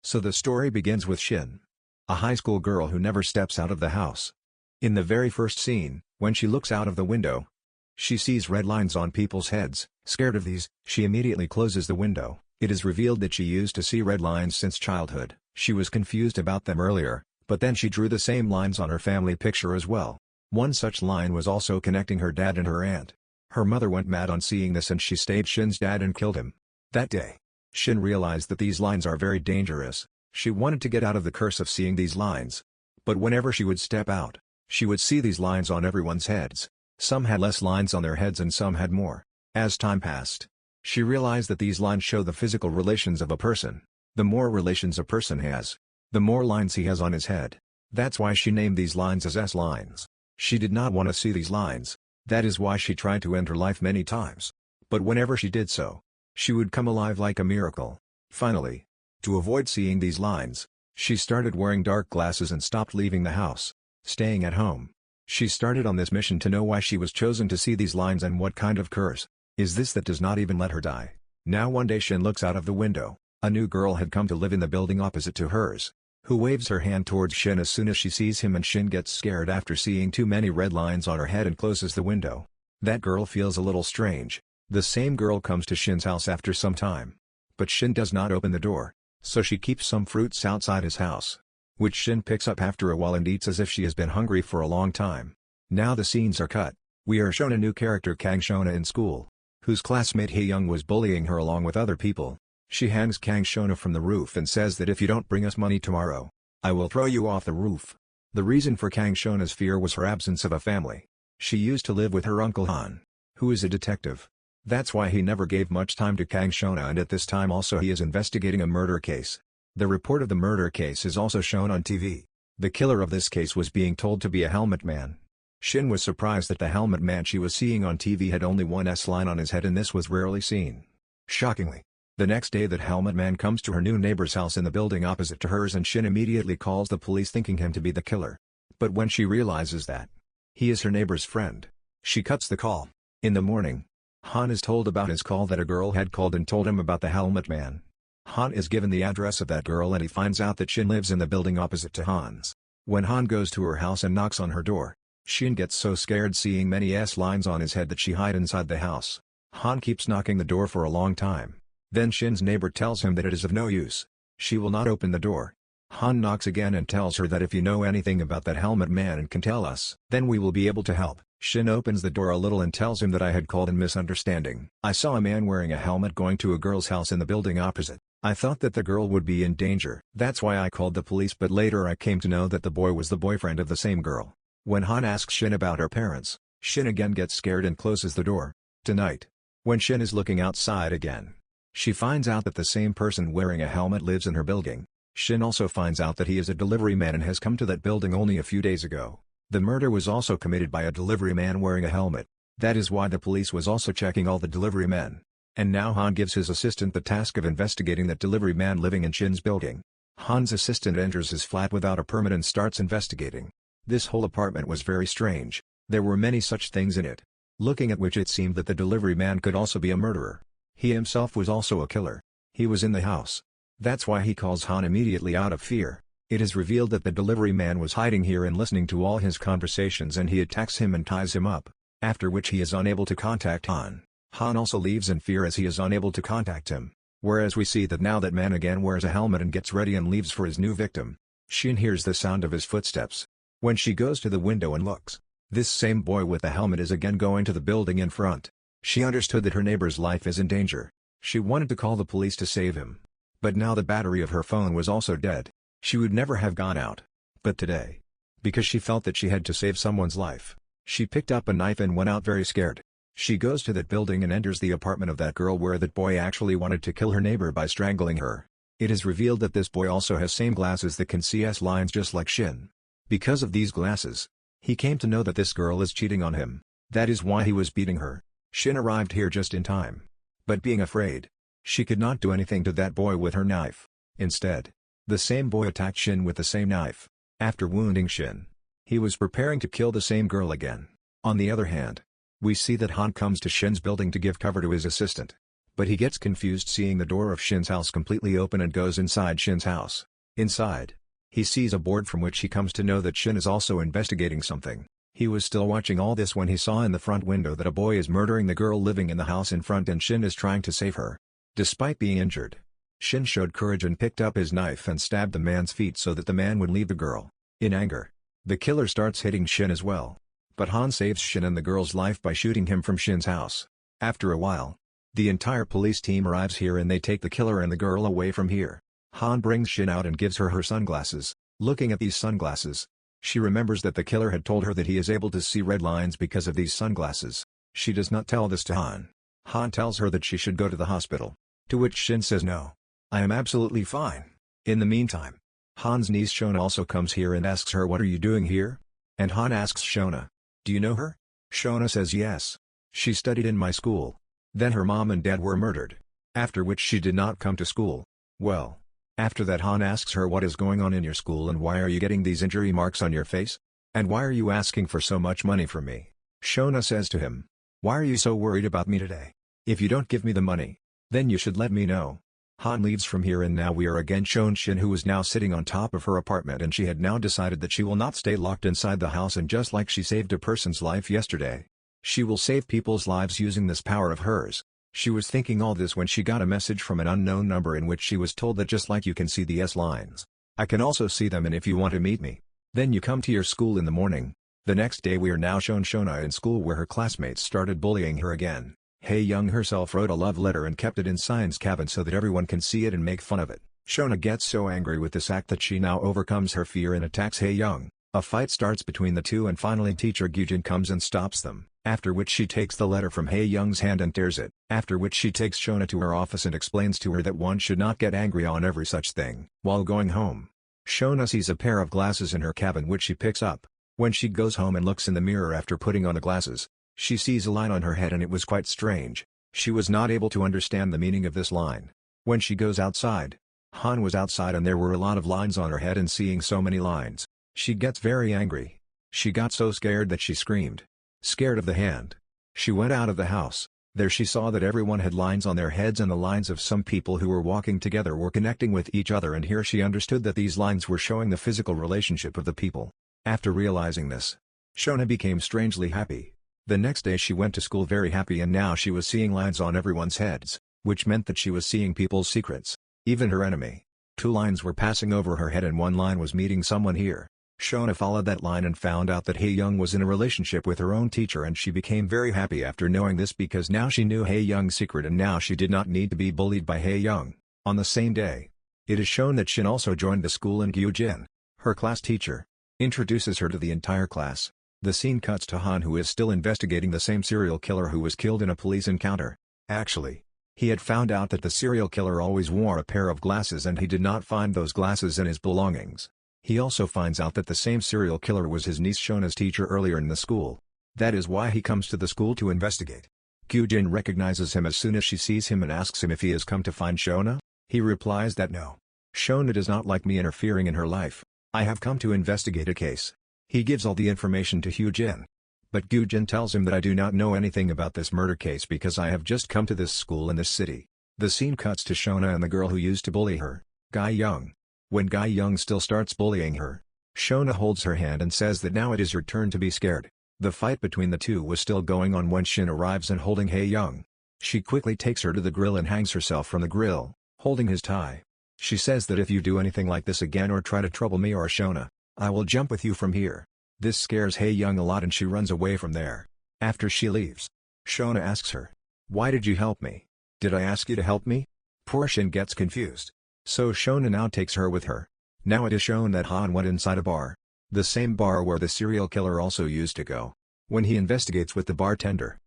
So the story begins with Shin, a high school girl who never steps out of the house. In the very first scene, when she looks out of the window, she sees red lines on people's heads. Scared of these, she immediately closes the window. It is revealed that she used to see red lines since childhood. She was confused about them earlier, but then she drew the same lines on her family picture as well. One such line was also connecting her dad and her aunt. Her mother went mad on seeing this and she stabbed Shin's dad and killed him. That day, Shin realized that these lines are very dangerous. She wanted to get out of the curse of seeing these lines. But whenever she would step out, she would see these lines on everyone's heads. Some had less lines on their heads and some had more. As time passed, she realized that these lines show the physical relations of a person. The more relations a person has, the more lines he has on his head. That's why she named these lines as S-lines. She did not want to see these lines. That is why she tried to end her life many times. But whenever she did so, she would come alive like a miracle. Finally, to avoid seeing these lines, she started wearing dark glasses and stopped leaving the house, staying at home. She started on this mission to know why she was chosen to see these lines and what kind of curse is this that does not even let her die. Now one day Shin looks out of the window. A new girl had come to live in the building opposite to hers, who waves her hand towards Shin as soon as she sees him, and Shin gets scared after seeing too many red lines on her head and closes the window. That girl feels a little strange. The same girl comes to Shin's house after some time. But Shin does not open the door, so she keeps some fruits outside his house, which Shin picks up after a while and eats as if she has been hungry for a long time. Now the scenes are cut. We are shown a new character, Kang Seon-a, in school, whose classmate Hye-yeong was bullying her along with other people. She hangs Kang Seon-a from the roof and says that if you don't bring us money tomorrow, I will throw you off the roof. The reason for Kang Seon-a's fear was her absence of a family. She used to live with her uncle Han, who is a detective. That's why he never gave much time to Kang Seon-a, and at this time also he is investigating a murder case. The report of the murder case is also shown on TV. The killer of this case was being told to be a helmet man. Shin was surprised that the helmet man she was seeing on TV had only one S-line on his head, and this was rarely seen. Shockingly, the next day that helmet man comes to her new neighbor's house in the building opposite to hers, and Shin immediately calls the police thinking him to be the killer. But when she realizes that he is her neighbor's friend, she cuts the call. In the morning, Han is told about his call that a girl had called and told him about the helmet man. Han is given the address of that girl and he finds out that Shin lives in the building opposite to Han's. When Han goes to her house and knocks on her door, Shin gets so scared seeing many S-lines on his head that she hides inside the house. Han keeps knocking the door for a long time. Then Shin's neighbor tells him that it is of no use. She will not open the door. Han knocks again and tells her that if you know anything about that helmet man and can tell us, then we will be able to help. Shin opens the door a little and tells him that I had called in misunderstanding. I saw a man wearing a helmet going to a girl's house in the building opposite. I thought that the girl would be in danger. That's why I called the police, but later I came to know that the boy was the boyfriend of the same girl. When Han asks Shin about her parents, Shin again gets scared and closes the door. Tonight, when Shin is looking outside again, she finds out that the same person wearing a helmet lives in her building. Shin also finds out that he is a delivery man and has come to that building only a few days ago. The murder was also committed by a delivery man wearing a helmet. That is why the police was also checking all the delivery men. And now Han gives his assistant the task of investigating that delivery man living in Shin's building. Han's assistant enters his flat without a permit and starts investigating. This whole apartment was very strange. There were many such things in it, looking at which it seemed that the delivery man could also be a murderer. He himself was also a killer. He was in the house. That's why he calls Han immediately out of fear. It is revealed that the delivery man was hiding here and listening to all his conversations, and he attacks him and ties him up, after which he is unable to contact Han. Han also leaves in fear as he is unable to contact him, whereas we see that now that man again wears a helmet and gets ready and leaves for his new victim. Shin hears the sound of his footsteps. When she goes to the window and looks, this same boy with the helmet is again going to the building in front. She understood that her neighbor's life is in danger. She wanted to call the police to save him. But now the battery of her phone was also dead. She would never have gone out. But today, because she felt that she had to save someone's life, she picked up a knife and went out very scared. She goes to that building and enters the apartment of that girl where that boy actually wanted to kill her neighbor by strangling her. It is revealed that this boy also has same glasses that can see S-lines just like Shin. Because of these glasses, he came to know that this girl is cheating on him. That is why he was beating her. Shin arrived here just in time. But being afraid, she could not do anything to that boy with her knife. Instead, the same boy attacked Shin with the same knife. After wounding Shin, he was preparing to kill the same girl again. On the other hand, we see that Han comes to Shin's building to give cover to his assistant. But he gets confused seeing the door of Shin's house completely open and goes inside Shin's house. Inside, he sees a board from which he comes to know that Shin is also investigating something. He was still watching all this when he saw in the front window that a boy is murdering the girl living in the house in front and Shin is trying to save her. Despite being injured, Shin showed courage and picked up his knife and stabbed the man's feet so that the man would leave the girl. In anger, the killer starts hitting Shin as well. But Han saves Shin and the girl's life by shooting him from Shin's house. After a while, the entire police team arrives here and they take the killer and the girl away from here. Han brings Shin out and gives her sunglasses. Looking at these sunglasses, she remembers that the killer had told her that he is able to see red lines because of these sunglasses. She does not tell this to Han. Han tells her that she should go to the hospital. To which Shin says no. I am absolutely fine. In the meantime, Han's niece Seon-a also comes here and asks her what are you doing here? And Han asks Seon-a, do you know her? Seon-a says yes. She studied in my school. Then her mom and dad were murdered. After which she did not come to school. Well. After that Han asks her what is going on in your school and why are you getting these injury marks on your face? And why are you asking for so much money from me? Seon-a says to him, why are you so worried about me today? If you don't give me the money, then you should let me know. Han leaves from here and now we are again shown Shin who is now sitting on top of her apartment and she had now decided that she will not stay locked inside the house and just like she saved a person's life yesterday, she will save people's lives using this power of hers. She was thinking all this when she got a message from an unknown number in which she was told that just like you can see the S lines, I can also see them and if you want to meet me, then you come to your school in the morning. The next day we are now shown Seon-a in school where her classmates started bullying her again. Hye-yeong herself wrote a love letter and kept it in Science cabin so that everyone can see it and make fun of it. Seon-a gets so angry with this act that she now overcomes her fear and attacks Hye-yeong. A fight starts between the two and finally teacher Gyu-jin comes and stops them. After which she takes the letter from Hye-yeong's hand and tears it. After which she takes Seon-a to her office and explains to her that one should not get angry on every such thing. While going home, Seon-a sees a pair of glasses in her cabin which she picks up. When she goes home and looks in the mirror after putting on the glasses, she sees a line on her head and it was quite strange. She was not able to understand the meaning of this line. When she goes outside, Han was outside and there were a lot of lines on her head and seeing so many lines, she gets very angry. She got so scared that she screamed. Scared of the hand. She went out of the house. There she saw that everyone had lines on their heads and the lines of some people who were walking together were connecting with each other and here she understood that these lines were showing the physical relationship of the people. After realizing this, Seon-a became strangely happy. The next day she went to school very happy and now she was seeing lines on everyone's heads, which meant that she was seeing people's secrets, even her enemy. 2 lines were passing over her head and 1 line was meeting someone here. Seon-a followed that line and found out that Hye-yeong was in a relationship with her own teacher and she became very happy after knowing this because now she knew Hye-yeong's secret and now she did not need to be bullied by Hye-yeong. On the same day, it is shown that Shin also joined the school and Gyu-jin, her class teacher, introduces her to the entire class. The scene cuts to Han who is still investigating the same serial killer who was killed in a police encounter. Actually, he had found out that the serial killer always wore a pair of glasses and he did not find those glasses in his belongings. He also finds out that the same serial killer was his niece Seon-a's teacher earlier in the school. That is why he comes to the school to investigate. Gyu-jin recognizes him as soon as she sees him and asks him if he has come to find Seon-a. He replies that no. Seon-a does not like me interfering in her life. I have come to investigate a case. He gives all the information to Gyu-jin. But Gyu-jin tells him that I do not know anything about this murder case because I have just come to this school in this city. The scene cuts to Seon-a and the girl who used to bully her, Hye-yeong. When Hye-yeong still starts bullying her, Seon-a holds her hand and says that now it is her turn to be scared. The fight between the two was still going on when Shin arrives and holding Hye-yeong. She quickly takes her to the grill and hangs herself from the grill, holding his tie. She says that if you do anything like this again or try to trouble me or Seon-a, I will jump with you from here. This scares Hye-yeong a lot and she runs away from there. After she leaves, Seon-a asks her, why did you help me? Did I ask you to help me? Poor Shin gets confused. So Seon-a now takes her with her. Now it is shown that Han went inside a bar. The same bar where the serial killer also used to go. When he investigates with the bartender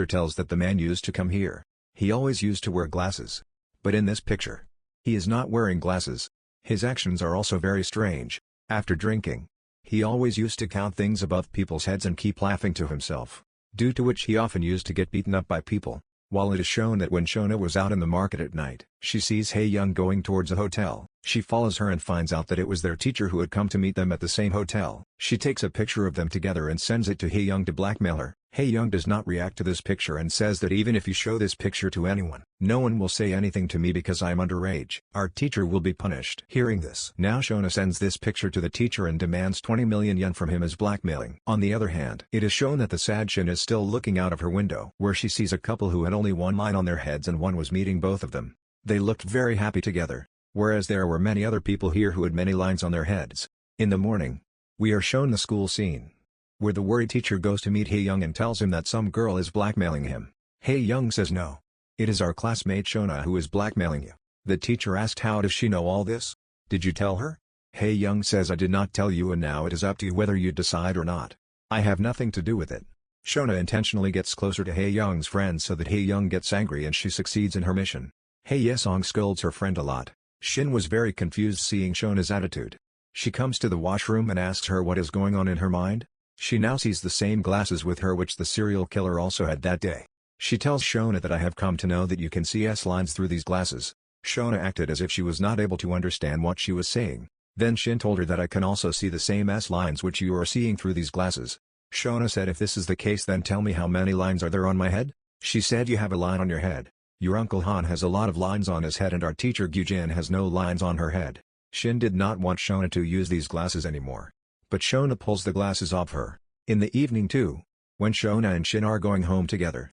tells that the man used to come here. He always used to wear glasses. But in this picture, he is not wearing glasses. His actions are also very strange. After drinking, he always used to count things above people's heads and keep laughing to himself, due to which he often used to get beaten up by people. While it is shown that when Seon-a was out in the market at night, she sees Hye-yeong going towards a hotel. She follows her and finds out that it was their teacher who had come to meet them at the same hotel. She takes a picture of them together and sends it to Hye-yeong to blackmail her. Hye-yeong does not react to this picture and says that even if you show this picture to anyone, no one will say anything to me because I am underage. Our teacher will be punished. Hearing this, now Seon-a sends this picture to the teacher and demands 20 million yen from him as blackmailing. On the other hand, it is shown that the sad Shin is still looking out of her window, where she sees a couple who had only one line on their heads and one was meeting both of them. They looked very happy together, whereas there were many other people here who had many lines on their heads. In the morning, we are shown the school scene, where the worried teacher goes to meet Hye-yeong and tells him that some girl is blackmailing him. Hye-yeong says no. It is our classmate Seon-a who is blackmailing you. The teacher asked how does she know all this? Did you tell her? Hye-yeong says I did not tell you and now it is up to you whether you decide or not. I have nothing to do with it. Seon-a intentionally gets closer to Hye-yeong's friend so that Hye-yeong gets angry and she succeeds in her mission. Hye-yeong scolds her friend a lot. Shin was very confused seeing Seon-a's attitude. She comes to the washroom and asks her what is going on in her mind. She now sees the same glasses with her which the serial killer also had that day. She tells Seon-a that I have come to know that you can see S-lines through these glasses. Seon-a acted as if she was not able to understand what she was saying. Then Shin told her that I can also see the same S-lines which you are seeing through these glasses. Seon-a said if this is the case then tell me how many lines are there on my head? She said you have a line on your head. Your uncle Han has a lot of lines on his head and our teacher Gyu-jin has no lines on her head. Shin did not want Seon-a to use these glasses anymore. But Seon-a pulls the glasses off her. In the evening too, when Seon-a and Shin are going home together,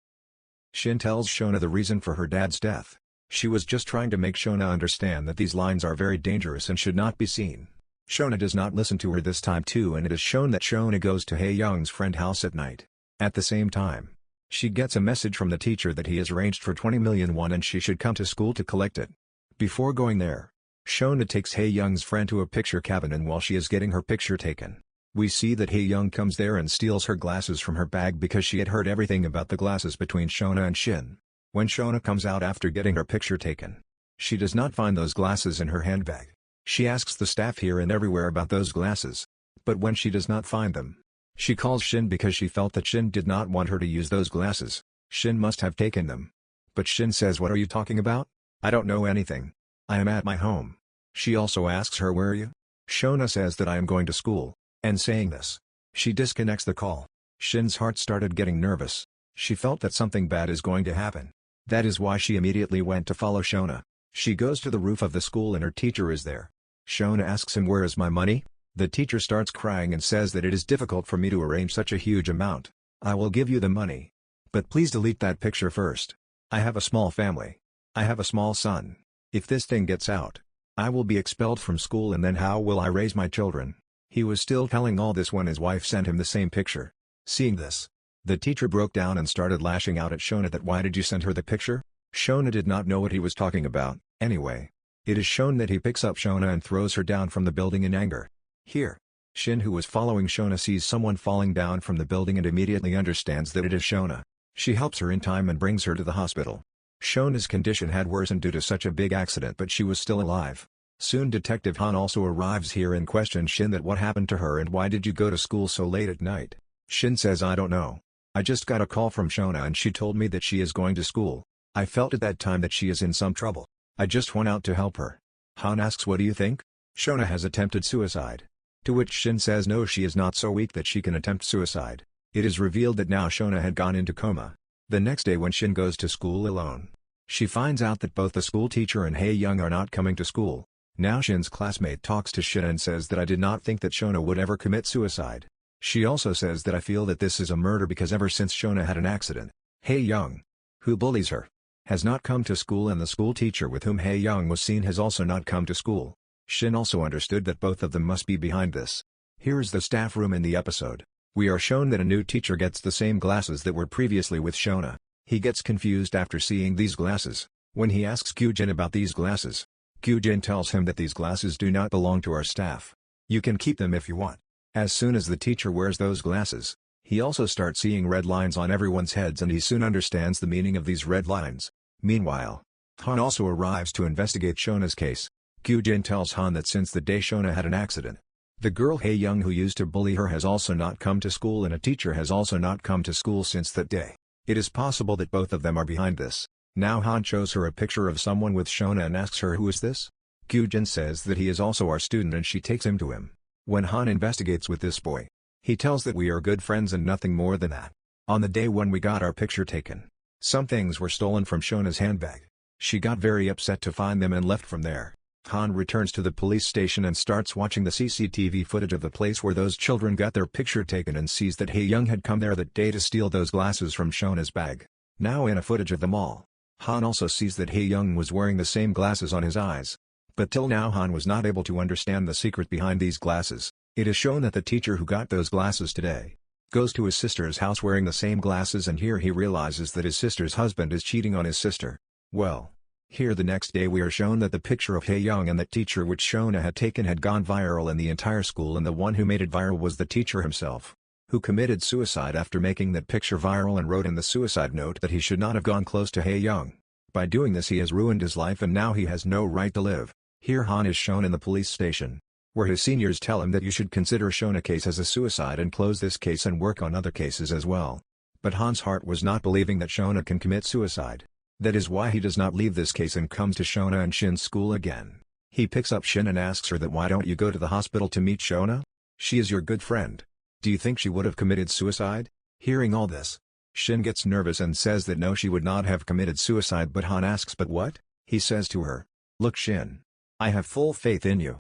Shin tells Seon-a the reason for her dad's death. She was just trying to make Seon-a understand that these lines are very dangerous and should not be seen. Seon-a does not listen to her this time too and it is shown that Seon-a goes to Hye-yeong's friend's house at night. At the same time, she gets a message from the teacher that he has arranged for 20 million won and she should come to school to collect it. Before going there, Seon-a takes Hye-yeong's friend to a picture cabin and while she is getting her picture taken, we see that Hye-yeong comes there and steals her glasses from her bag because she had heard everything about the glasses between Seon-a and Shin. When Seon-a comes out after getting her picture taken, she does not find those glasses in her handbag. She asks the staff here and everywhere about those glasses, but when she does not find them, she calls Shin because she felt that Shin did not want her to use those glasses. Shin must have taken them. But Shin says what are you talking about? I don't know anything. I am at my home. She also asks her where are you? Seon-a says that I am going to school, and saying this, she disconnects the call. Shin's heart started getting nervous. She felt that something bad is going to happen. That is why she immediately went to follow Seon-a. She goes to the roof of the school and her teacher is there. Seon-a asks him where is my money? The teacher starts crying and says that it is difficult for me to arrange such a huge amount. I will give you the money. But please delete that picture first. I have a small family. I have a small son. If this thing gets out, I will be expelled from school and then how will I raise my children? He was still telling all this when his wife sent him the same picture. Seeing this, the teacher broke down and started lashing out at Seon-a that why did you send her the picture? Seon-a did not know what he was talking about. Anyway, it is shown that he picks up Seon-a and throws her down from the building in anger. Here, Shin who was following Seon-a sees someone falling down from the building and immediately understands that it is Seon-a. She helps her in time and brings her to the hospital. Seon-a's condition had worsened due to such a big accident but she was still alive. Soon Detective Han also arrives here and questions Shin that what happened to her and why did you go to school so late at night? Shin says I don't know. I just got a call from Seon-a and she told me that she is going to school. I felt at that time that she is in some trouble. I just went out to help her. Han asks what do you think? Seon-a has attempted suicide. To which Shin says no she is not so weak that she can attempt suicide. It is revealed that now Seon-a had gone into coma. The next day when Shin goes to school alone, she finds out that both the school teacher and Hye-yeong are not coming to school. Now Shin's classmate talks to Shin and says that I did not think that Seon-a would ever commit suicide. She also says that I feel that this is a murder because ever since Seon-a had an accident, Hye-yeong, who bullies her, has not come to school and the school teacher with whom Hye-yeong was seen has also not come to school. Shin also understood that both of them must be behind this. Here is the staff room in the episode. We are shown that a new teacher gets the same glasses that were previously with Seon-a. He gets confused after seeing these glasses. When he asks Gyu-jin about these glasses, Gyu-jin tells him that these glasses do not belong to our staff. You can keep them if you want. As soon as the teacher wears those glasses, he also starts seeing red lines on everyone's heads and he soon understands the meaning of these red lines. Meanwhile, Han also arrives to investigate Seon-a's case. Gyu-jin tells Han that since the day Seon-a had an accident, the girl Hye-yeong who used to bully her has also not come to school and a teacher has also not come to school since that day. It is possible that both of them are behind this. Now Han shows her a picture of someone with Seon-a and asks her who is this? Gyu-jin says that he is also our student and she takes him to him. When Han investigates with this boy, he tells that we are good friends and nothing more than that. On the day when we got our picture taken, some things were stolen from Seon-a's handbag. She got very upset to find them and left from there. Han returns to the police station and starts watching the CCTV footage of the place where those children got their picture taken and sees that Hye-yeong had come there that day to steal those glasses from Seon-a's bag. Now in a footage of the mall, Han also sees that Hye-yeong was wearing the same glasses on his eyes. But till now Han was not able to understand the secret behind these glasses. It is shown that the teacher who got those glasses today goes to his sister's house wearing the same glasses, and here he realizes that his sister's husband is cheating on his sister. Well, here the next day we are shown that the picture of Hye-yeong and that teacher which Seon-a had taken had gone viral in the entire school, and the one who made it viral was the teacher himself, who committed suicide after making that picture viral and wrote in the suicide note that he should not have gone close to Hye-yeong. By doing this he has ruined his life and now he has no right to live. Here Han is shown in the police station, where his seniors tell him that you should consider Seon-a case as a suicide and close this case and work on other cases as well. But Han's heart was not believing that Seon-a can commit suicide. That is why he does not leave this case and comes to Seon-a and Shin's school again. He picks up Shin and asks her that why don't you go to the hospital to meet Seon-a? She is your good friend. Do you think she would have committed suicide? Hearing all this, Shin gets nervous and says that no, she would not have committed suicide, but Han asks but what? He says to her, "Look Shin, I have full faith in you.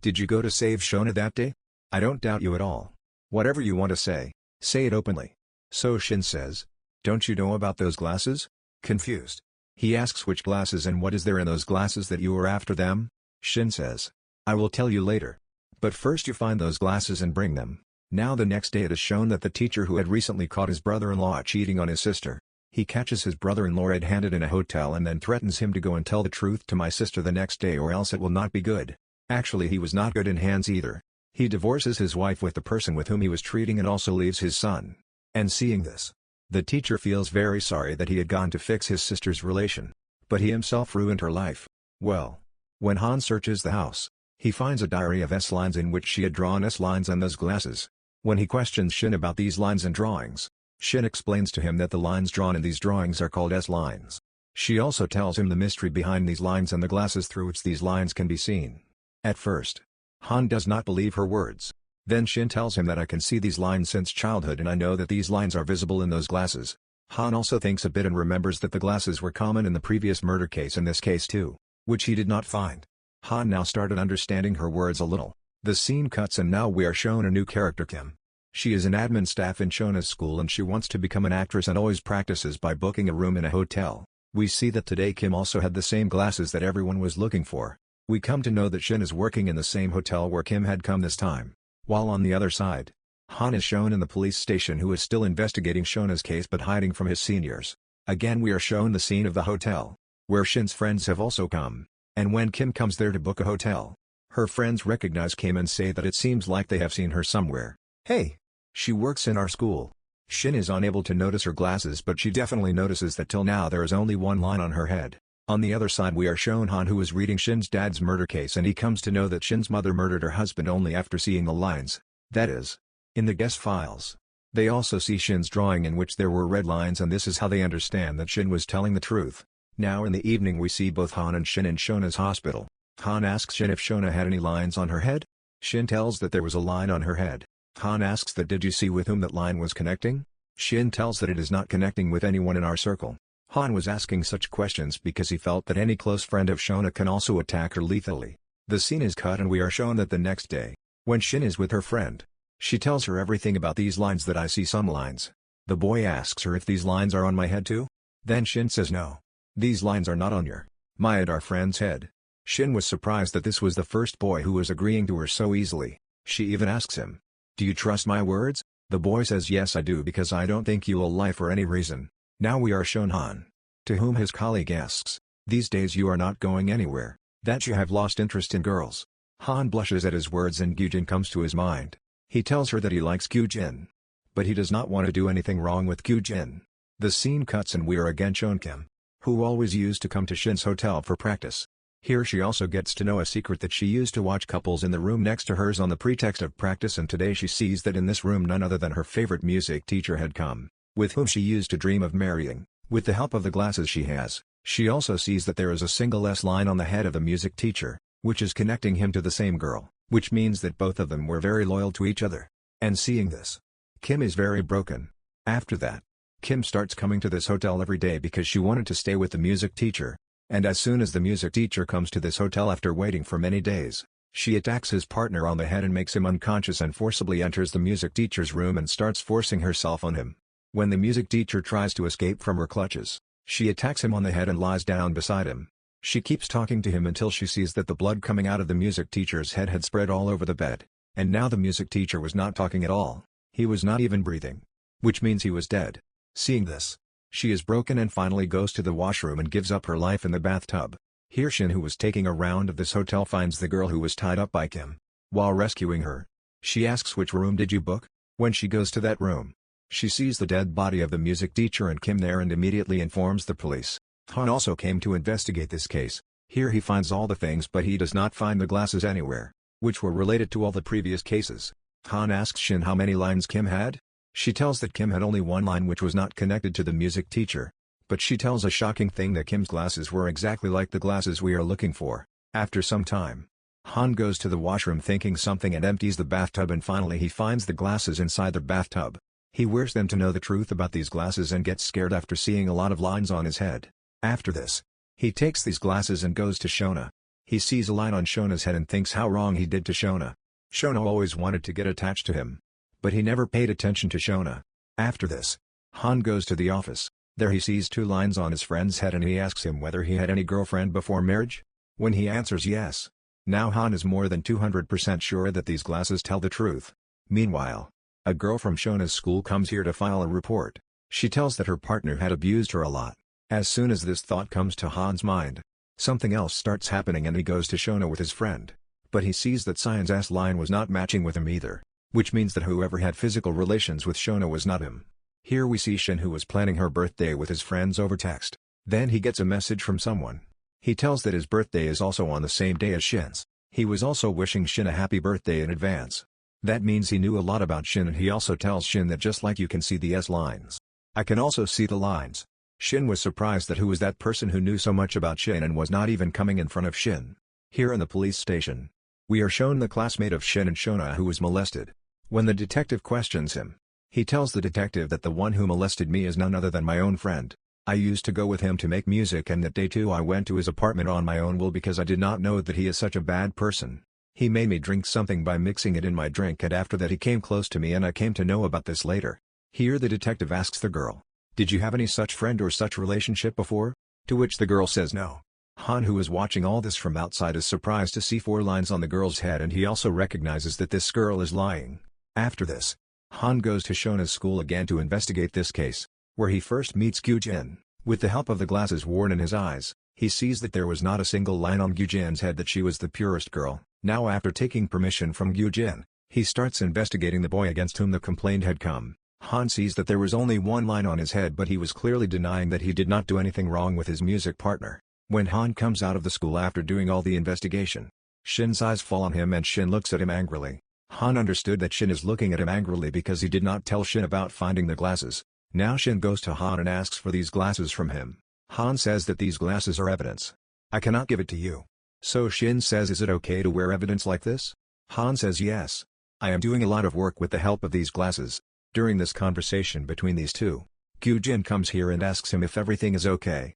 Did you go to save Seon-a that day? I don't doubt you at all. Whatever you want to say it openly." So Shin says, "Don't you know about those glasses?" Confused, he asks which glasses and what is there in those glasses that you are after them? Shin says, "I will tell you later. But first you find those glasses and bring them." Now the next day it is shown that the teacher who had recently caught his brother-in-law cheating on his sister, he catches his brother-in-law red-handed in a hotel and then threatens him to go and tell the truth to my sister the next day or else it will not be good. Actually he was not good in hands either. He divorces his wife with the person with whom he was treating and also leaves his son. And seeing this, the teacher feels very sorry that he had gone to fix his sister's relation, but he himself ruined her life. Well, when Han searches the house, he finds a diary of S-lines in which she had drawn S-lines on those glasses. When he questions Shin about these lines and drawings, Shin explains to him that the lines drawn in these drawings are called S-lines. She also tells him the mystery behind these lines and the glasses through which these lines can be seen. At first, Han does not believe her words. Then Shin tells him that I can see these lines since childhood and I know that these lines are visible in those glasses. Han also thinks a bit and remembers that the glasses were common in the previous murder case and this case too, which he did not find. Han now started understanding her words a little. The scene cuts and now we are shown a new character, Kim. She is an admin staff in Seon-a's school and she wants to become an actress and always practices by booking a room in a hotel. We see that today Kim also had the same glasses that everyone was looking for. We come to know that Shin is working in the same hotel where Kim had come this time. While on the other side, Han is shown in the police station who is still investigating Seon-a's case but hiding from his seniors. Again we are shown the scene of the hotel, where Shin's friends have also come, and when Kim comes there to book a hotel, her friends recognize Kim and say that it seems like they have seen her somewhere. "Hey, she works in our school." Shin is unable to notice her glasses but she definitely notices that till now there is only one line on her head. On the other side we are shown Han who is reading Shin's dad's murder case and he comes to know that Shin's mother murdered her husband only after seeing the lines, that is, in the guest files. They also see Shin's drawing in which there were red lines and this is how they understand that Shin was telling the truth. Now in the evening we see both Han and Shin in Seon-a's hospital. Han asks Shin if Seon-a had any lines on her head. Shin tells that there was a line on her head. Han asks that did you see with whom that line was connecting? Shin tells that it is not connecting with anyone in our circle. Han was asking such questions because he felt that any close friend of Seon-a can also attack her lethally. The scene is cut and we are shown that the next day, when Shin is with her friend, she tells her everything about these lines that I see some lines. The boy asks her if these lines are on my head too? Then Shin says no. These lines are not on my and our friend's head. Shin was surprised that this was the first boy who was agreeing to her so easily. She even asks him, "Do you trust my words?" The boy says yes I do because I don't think you will lie for any reason. Now we are shown Han, to whom his colleague asks, "These days you are not going anywhere, that you have lost interest in girls." Han blushes at his words and Gyu-jin comes to his mind. He tells her that he likes Gyu-jin, but he does not want to do anything wrong with Gyu-jin. The scene cuts and we are again shown Kim, who always used to come to Shin's hotel for practice. Here she also gets to know a secret that she used to watch couples in the room next to hers on the pretext of practice, and today she sees that in this room none other than her favorite music teacher had come, with whom she used to dream of marrying. With the help of the glasses she has, she also sees that there is a single S line on the head of the music teacher. which is connecting him to the same girl, which means that both of them were very loyal to each other. And seeing this, Kim is very broken. After that, Kim starts coming to this hotel every day because she wanted to stay with the music teacher. And as soon as the music teacher comes to this hotel after waiting for many days, she attacks his partner on the head and makes him unconscious and forcibly enters the music teacher's room and starts forcing herself on him. When the music teacher tries to escape from her clutches, she attacks him on the head and lies down beside him. She keeps talking to him until she sees that the blood coming out of the music teacher's head had spread all over the bed. And now the music teacher was not talking at all. He was not even breathing. Which means he was dead. Seeing this, she is broken and finally goes to the washroom and gives up her life in the bathtub. Here Shin, who was taking a round of this hotel, finds the girl who was tied up by Kim. While rescuing her, she asks, "Which room did you book?" When she goes to that room, she sees the dead body of the music teacher and Kim there and immediately informs the police. Han also came to investigate this case. Here he finds all the things, but he does not find the glasses anywhere, which were related to all the previous cases. Han asks Shin how many lines Kim had. She tells that Kim had only one line, which was not connected to the music teacher. But she tells a shocking thing, that Kim's glasses were exactly like the glasses we are looking for. After some time, Han goes to the washroom thinking something and empties the bathtub, and finally he finds the glasses inside the bathtub. He wears them to know the truth about these glasses and gets scared after seeing a lot of lines on his head. After this, he takes these glasses and goes to Seon-a. He sees a line on Seon-a's head and thinks how wrong he did to Seon-a. Seon-a always wanted to get attached to him, but he never paid attention to Seon-a. After this, Han goes to the office. There he sees 2 lines on his friend's head and he asks him whether he had any girlfriend before marriage. When he answers yes, now Han is more than 200% sure that these glasses tell the truth. Meanwhile, a girl from Seon-a's school comes here to file a report. She tells that her partner had abused her a lot. As soon as this thought comes to Han's mind, something else starts happening and he goes to Seon-a with his friend. But he sees that Sion's S line was not matching with him either, which means that whoever had physical relations with Seon-a was not him. Here we see Shin, who was planning her birthday with his friends over text. Then he gets a message from someone. He tells that his birthday is also on the same day as Shin's. He was also wishing Shin a happy birthday in advance. That means he knew a lot about Shin, and he also tells Shin that just like you can see the S lines, I can also see the lines. Shin was surprised that who was that person who knew so much about Shin and was not even coming in front of Shin. Here in the police station, we are shown the classmate of Shin and Seon-a who was molested. When the detective questions him, he tells the detective that the one who molested me is none other than my own friend. I used to go with him to make music, and that day too I went to his apartment on my own will because I did not know that he is such a bad person. He made me drink something by mixing it in my drink, and after that he came close to me and I came to know about this later. Here the detective asks the girl, "Did you have any such friend or such relationship before?" To which the girl says no. Han, who is watching all this from outside, is surprised to see 4 lines on the girl's head, and he also recognizes that this girl is lying. After this, Han goes to Seon-a's school again to investigate this case, where he first meets Gyu-jin. With the help of the glasses worn in his eyes, he sees that there was not a single line on Gyu-jin's head, that she was the purest girl. Now after taking permission from Gyu-jin, he starts investigating the boy against whom the complaint had come. Han sees that there was only 1 line on his head, but he was clearly denying that he did not do anything wrong with his music partner. When Han comes out of the school after doing all the investigation, Shin's eyes fall on him and Shin looks at him angrily. Han understood that Shin is looking at him angrily because he did not tell Shin about finding the glasses. Now Shin goes to Han and asks for these glasses from him. Han says that these glasses are evidence. I cannot give it to you. So Shin says, is it okay to wear evidence like this? Han says yes. I am doing a lot of work with the help of these glasses. During this conversation between these two, Gyu-jin comes here and asks him if everything is okay.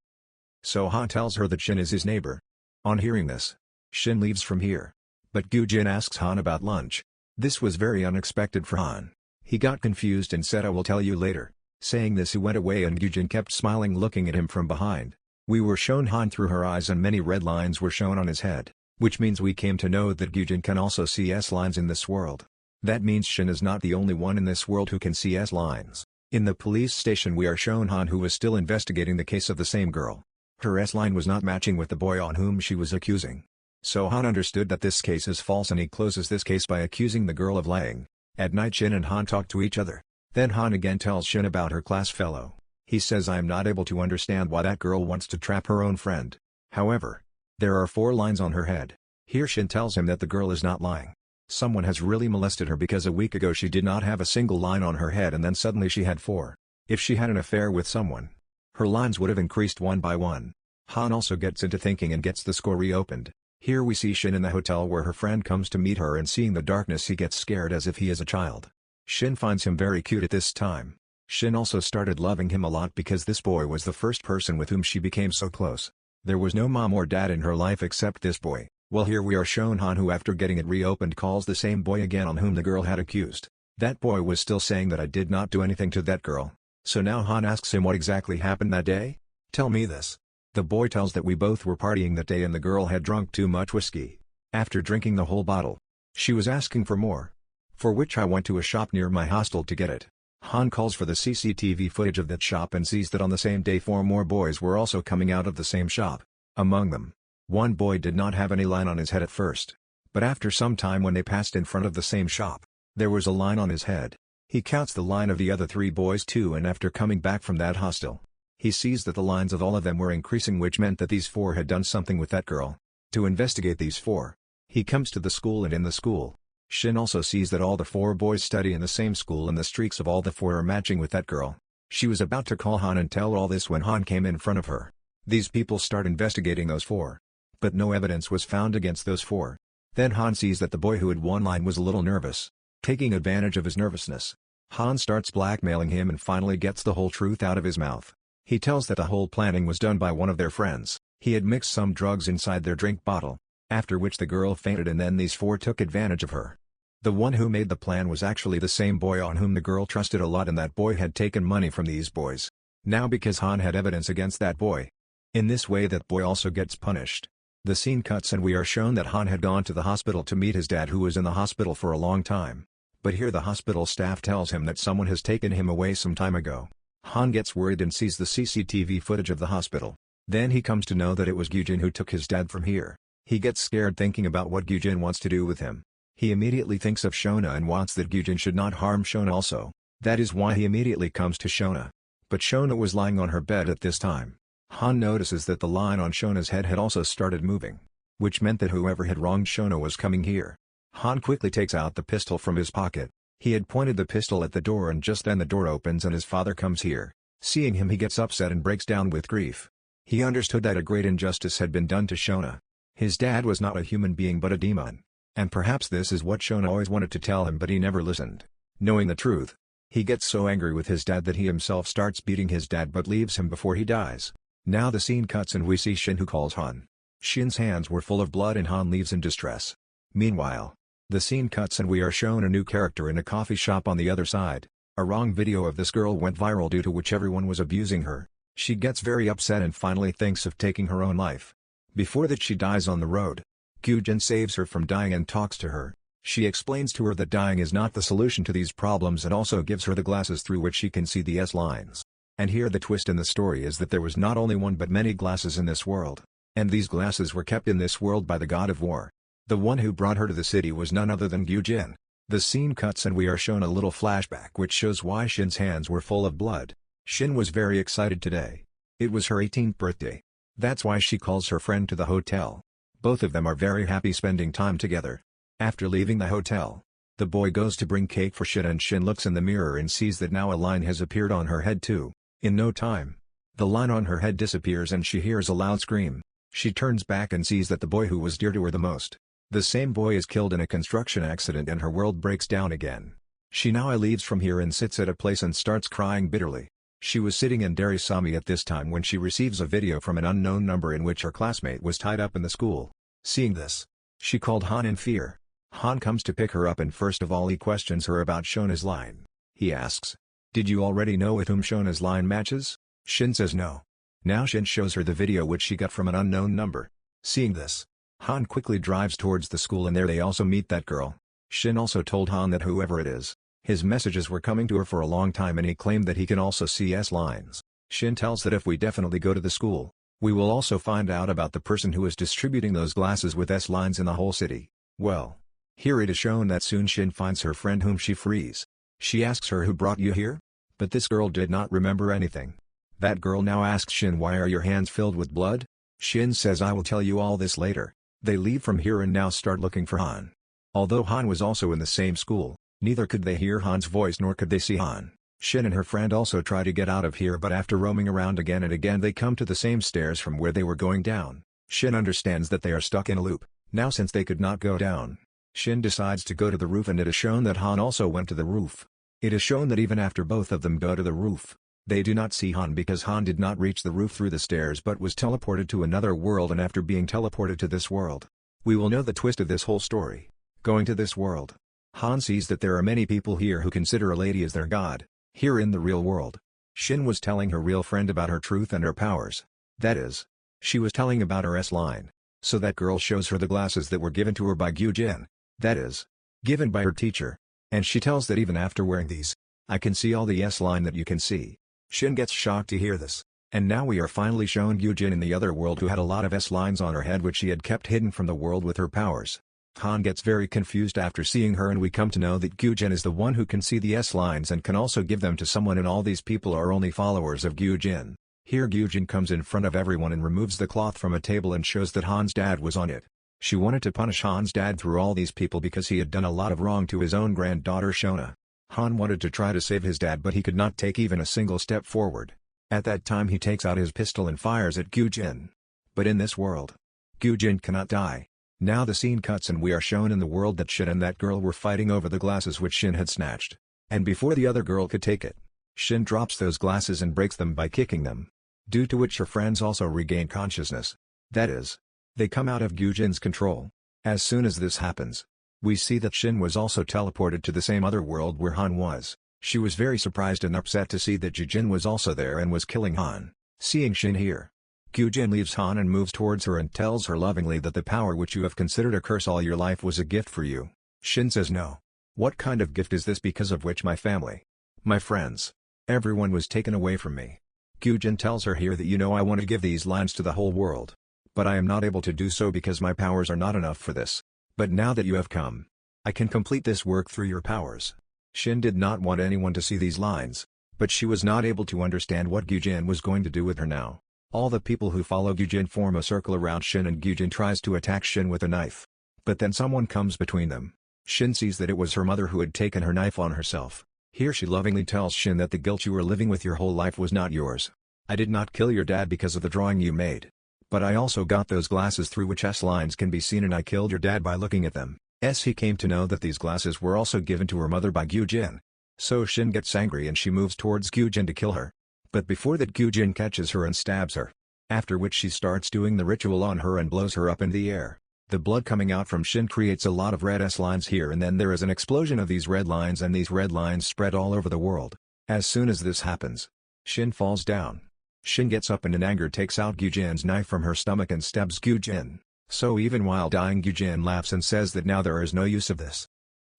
So Han tells her that Shin is his neighbor. On hearing this, Shin leaves from here. But Gyu-jin asks Han about lunch. This was very unexpected for Han. He got confused and said, I will tell you later. Saying this he went away and Gyu-jin kept smiling, looking at him from behind. We were shown Han through her eyes and many red lines were shown on his head, which means we came to know that Gyu-jin can also see S lines in this world. That means Shin is not the only one in this world who can see S lines. In the police station we are shown Han, who was still investigating the case of the same girl. Her S line was not matching with the boy on whom she was accusing. So Han understood that this case is false and he closes this case by accusing the girl of lying. At night Shin and Han talk to each other. Then Han again tells Shin about her class fellow. He says, I am not able to understand why that girl wants to trap her own friend. However, there are 4 lines on her head. Here Shin tells him that the girl is not lying. Someone has really molested her because a week ago she did not have a single line on her head and then suddenly she had 4. If she had an affair with someone, her lines would have increased one by one. Han also gets into thinking and gets the score reopened. Here we see Shin in the hotel where her friend comes to meet her, and seeing the darkness he gets scared as if he is a child. Shin finds him very cute at this time. Shin also started loving him a lot because this boy was the first person with whom she became so close. There was no mom or dad in her life except this boy. Well, here we are shown Han, who after getting it reopened calls the same boy again on whom the girl had accused. That boy was still saying that I did not do anything to that girl. So now Han asks him what exactly happened that day? Tell me this. The boy tells that we both were partying that day and the girl had drunk too much whiskey. After drinking the whole bottle, she was asking for more. For which I went to a shop near my hostel to get it. Han calls for the CCTV footage of that shop and sees that on the same day 4 more boys were also coming out of the same shop. Among them, one boy did not have any line on his head at first. But after some time when they passed in front of the same shop, there was a line on his head. He counts the line of the other 3 boys too, and after coming back from that hostel, he sees that the lines of all of them were increasing, which meant that these 4 had done something with that girl. To investigate these 4, he comes to the school, and in the school, Shin also sees that all the 4 boys study in the same school and the streaks of all the 4 are matching with that girl. She was about to call Han and tell all this when Han came in front of her. These people start investigating those 4. But no evidence was found against those 4. Then Han sees that the boy who had one line was a little nervous. Taking advantage of his nervousness, Han starts blackmailing him and finally gets the whole truth out of his mouth. He tells that the whole planning was done by one of their friends. He had mixed some drugs inside their drink bottle, after which the girl fainted and then these 4 took advantage of her. The one who made the plan was actually the same boy on whom the girl trusted a lot, and that boy had taken money from these boys. Now because Han had evidence against that boy, in this way that boy also gets punished. The scene cuts and we are shown that Han had gone to the hospital to meet his dad, who was in the hospital for a long time. But here the hospital staff tells him that someone has taken him away some time ago. Han gets worried and sees the CCTV footage of the hospital. Then he comes to know that it was Gyu-jin who took his dad from here. He gets scared thinking about what Gyu-jin wants to do with him. He immediately thinks of Seon-a and wants that Gyu-jin should not harm Seon-a also. That is why he immediately comes to Seon-a. But Seon-a was lying on her bed at this time. Han notices that the line on Seon-a's head had also started moving, which meant that whoever had wronged Seon-a was coming here. Han quickly takes out the pistol from his pocket. He had pointed the pistol at the door, and just then the door opens and his father comes here. Seeing him, he gets upset and breaks down with grief. He understood that a great injustice had been done to Seon-a. His dad was not a human being but a demon. And perhaps this is what Seon-a always wanted to tell him, but he never listened. Knowing the truth, he gets so angry with his dad that he himself starts beating his dad but leaves him before he dies. Now the scene cuts and we see Shin, who calls Han. Shin's hands were full of blood and Han leaves in distress. Meanwhile, the scene cuts and we are shown a new character in a coffee shop on the other side. A wrong video of this girl went viral, due to which everyone was abusing her. She gets very upset and finally thinks of taking her own life. Before that she dies on the road. Gyu-jin saves her from dying and talks to her. She explains to her that dying is not the solution to these problems and also gives her the glasses through which she can see the S-lines. And here the twist in the story is that there was not only one but many glasses in this world. And these glasses were kept in this world by the god of war. The one who brought her to the city was none other than Gyu-jin. The scene cuts and we are shown a little flashback which shows why Shin's hands were full of blood. Shin was very excited today. It was her 18th birthday. That's why she calls her friend to the hotel. Both of them are very happy spending time together. After leaving the hotel, the boy goes to bring cake for Shin, and Shin looks in the mirror and sees that now a line has appeared on her head too. In no time, the line on her head disappears and she hears a loud scream. She turns back and sees that the boy who was dear to her the most, the same boy, is killed in a construction accident and her world breaks down again. She now leaves from here and sits at a place and starts crying bitterly. She was sitting in Darisami at this time when she receives a video from an unknown number in which her classmate was tied up in the school. Seeing this, she called Han in fear. Han comes to pick her up and first of all he questions her about Seon-a's line. He asks, "Did you already know with whom Seon-a's line matches?" Shin says no. Now Shin shows her the video which she got from an unknown number. Seeing this, Han quickly drives towards the school and there they also meet that girl. Shin also told Han that whoever it is, his messages were coming to her for a long time and he claimed that he can also see S-lines. Shin tells that if we definitely go to the school, we will also find out about the person who is distributing those glasses with S-lines in the whole city. Well, here it is shown that soon Shin finds her friend whom she frees. She asks her who brought you here? But this girl did not remember anything. That girl now asks Shin, why are your hands filled with blood? Shin says, I will tell you all this later. They leave from here and now start looking for Han. Although Han was also in the same school, neither could they hear Han's voice nor could they see Han. Shin and her friend also try to get out of here, but after roaming around again and again they come to the same stairs from where they were going down. Shin understands that they are stuck in a loop. Now since they could not go down, Shin decides to go to the roof, and it is shown that Han also went to the roof. It is shown that even after both of them go to the roof, they do not see Han because Han did not reach the roof through the stairs but was teleported to another world, and after being teleported to this world, we will know the twist of this whole story. Going to this world, Han sees that there are many people here who consider a lady as their god. Here in the real world, Shin was telling her real friend about her truth and her powers. That is, she was telling about her S-line. So that girl shows her the glasses that were given to her by Gyu-jin. That is, given by her teacher. And she tells that even after wearing these, I can see all the S-line that you can see. Shin gets shocked to hear this. And now we are finally shown Gyu-jin in the other world, who had a lot of S-lines on her head which she had kept hidden from the world with her powers. Han gets very confused after seeing her, and we come to know that Gyu-jin is the one who can see the S-lines and can also give them to someone, and all these people are only followers of Gyu-jin. Here Gyu-jin comes in front of everyone and removes the cloth from a table and shows that Han's dad was on it. She wanted to punish Han's dad through all these people because he had done a lot of wrong to his own granddaughter Seon-a. Han wanted to try to save his dad, but he could not take even a single step forward. At that time he takes out his pistol and fires at Gyu-jin. But in this world, Gyu-jin cannot die. Now the scene cuts and we are shown in the world that Shin and that girl were fighting over the glasses which Shin had snatched. And before the other girl could take it, Shin drops those glasses and breaks them by kicking them. Due to which her friends also regain consciousness. That is, they come out of Gyu-jin's control. As soon as this happens, we see that Shin was also teleported to the same other world where Han was. She was very surprised and upset to see that Gyu-jin was also there and was killing Han. Seeing Shin here, Gyu-jin leaves Han and moves towards her and tells her lovingly that the power which you have considered a curse all your life was a gift for you. Shin says no. What kind of gift is this because of which my family, my friends, everyone was taken away from me? Gyu-jin tells her here that I want to give these lines to the whole world. But I am not able to do so because my powers are not enough for this. But now that you have come, I can complete this work through your powers. Shin did not want anyone to see these lines, but she was not able to understand what Gyu-jin was going to do with her now. All the people who follow Gyu-jin form a circle around Shin, and Gyu-jin tries to attack Shin with a knife. But then someone comes between them. Shin sees that it was her mother who had taken her knife on herself. Here she lovingly tells Shin that the guilt you were living with your whole life was not yours. I did not kill your dad because of the drawing you made. But I also got those glasses through which S-lines can be seen, and I killed your dad by looking at them. He came to know that these glasses were also given to her mother by Gyu-jin. So Shin gets angry and she moves towards Gyu-jin to kill her. But before that, Gyu-jin catches her and stabs her. After which she starts doing the ritual on her and blows her up in the air. The blood coming out from Shin creates a lot of red S-lines here, and then there is an explosion of these red lines, and these red lines spread all over the world. As soon as this happens, Shin falls down. Shin gets up and in anger takes out Gyu-jin's knife from her stomach and stabs Gyu-jin. So even while dying, Gyu-jin laughs and says that now there is no use of this.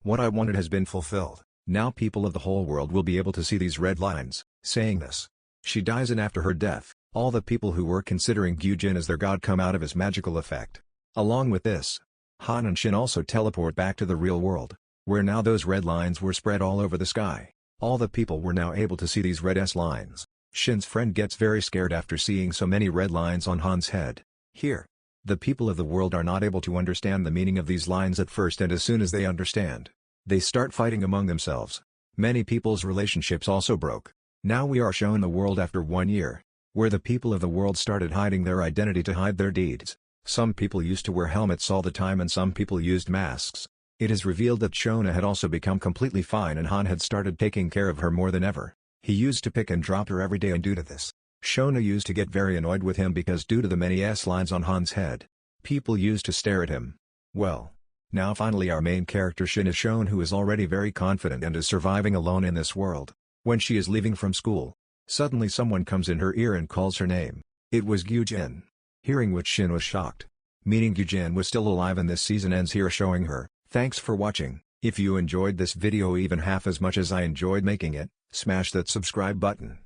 What I wanted has been fulfilled. Now people of the whole world will be able to see these red lines. Saying this, she dies, and after her death, all the people who were considering Gyu-jin as their god come out of his magical effect. Along with this, Han and Shin also teleport back to the real world, where now those red lines were spread all over the sky. All the people were now able to see these red S lines. Shin's friend gets very scared after seeing so many red lines on Han's head. Here, the people of the world are not able to understand the meaning of these lines at first, and as soon as they understand, they start fighting among themselves. Many people's relationships also broke. Now we are shown the world after 1 year, where the people of the world started hiding their identity to hide their deeds. Some people used to wear helmets all the time and some people used masks. It is revealed that Seon-a had also become completely fine, and Han had started taking care of her more than ever. He used to pick and drop her every day, and due to this, Seon-a used to get very annoyed with him because due to the many S-lines on Han's head, people used to stare at him. Well, now finally our main character Shin is shown, who is already very confident and is surviving alone in this world. When she is leaving from school, suddenly someone comes in her ear and calls her name. It was Gyu-jin. Hearing which Shin was shocked. Meaning Gyu-jin was still alive, and this season ends here showing her. Thanks for watching. If you enjoyed this video even half as much as I enjoyed making it, smash that subscribe button.